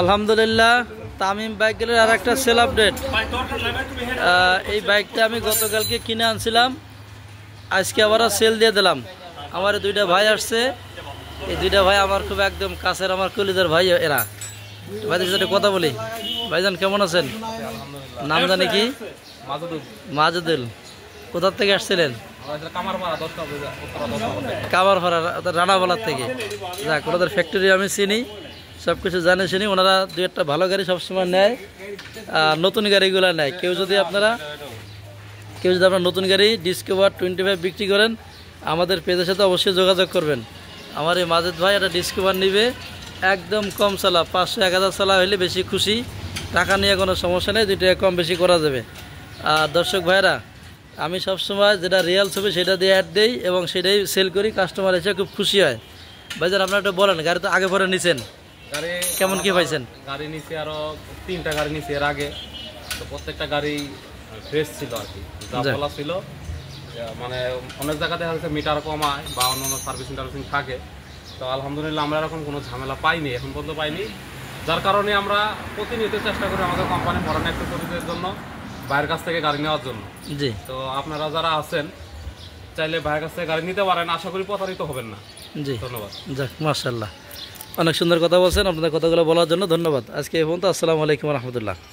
আলহামদুলিল্লাহ, তামিম বাইকের আর একটা সেল আপডেট। এই বাইকটা আমি গতকালকে কিনে আনছিলাম, আজকে আবার সেল দিয়ে দিলাম। আমার দুইটা ভাই আসছে, এই দুইটা ভাই আমার খুব একদম কাছের, আমার কলিজার ভাই এরা। ভাইদের সাথে কথা বলি। ভাইজান কেমন আছেন? নাম জানি কি? মাজুদুল। কোথার থেকে আসছিলেন? কামারপাড়া, রানাবালার থেকে। যাক, ওনাদের ফ্যাক্টরি আমি চিনি, সব কিছু জানে চিনি। ওনারা দুই একটা ভালো গাড়ি সবসময় নেয়, নতুন গাড়িগুলো নেয়। কেউ যদি আপনারা নতুন গাড়ি ডিসকভার 25 বিক্রি করেন, আমাদের পেজের সাথে অবশ্যই যোগাযোগ করবেন। আমার এই মাজেদ ভাই একটা ডিসকভার নিবে, একদম কম চালা, 500-1000 চালা হলে বেশি খুশি। টাকা নিয়ে কোনো সমস্যা নেই, 2 টাকা কম বেশি করা যাবে। আর দর্শক ভাইরা, আমি সবসময় যেটা রিয়াল ছবি সেটা দিয়ে অ্যাড দিই এবং সেটাই সেল করি। কাস্টমার এসে খুব খুশি হয়। ভাইজান আপনারা একটু বলেন, গাড়ি তো আগে পরে নিছেন, গাড়ি কেমন কি পাইছেন? গাড়ি নিচে আরো 3টা গাড়ি নিচে এর আগে, তো প্রত্যেকটা গাড়ি ফ্রেশ ছিল আর কি। যা বলা ছিল, মানে অনেক জায়গাতে হচ্ছে মিটার কমায় বা অন্য সার্ভিসিং টার্ভিসিং থাকে। তো আলহামদুলিল্লাহ আমরা এরকম কোনো ঝামেলা পাইনি, এখন পর্যন্ত পাইনি। যার কারণে আমরা প্রতিনিয়ত চেষ্টা করি আমাদের কোম্পানি ফরেন অ্যাক্সেসরিজের জন্য বাইরের কাছ থেকে গাড়ি নেওয়ার জন্য। জি, তো আপনারা যারা আছেন চাইলে বাইরের কাছ থেকে গাড়ি নিতে পারেন, আশা করি প্রতারিত হবেন না। জি, ধন্যবাদ। যাক, মাশাআল্লাহ, অনেক সুন্দর কথা বলছেন। আপনাদের কথাগুলো বলার জন্য ধন্যবাদ। আজকে এই পর্যন্ত। আসসালামু আলাইকুম রহমতুল্লাহ।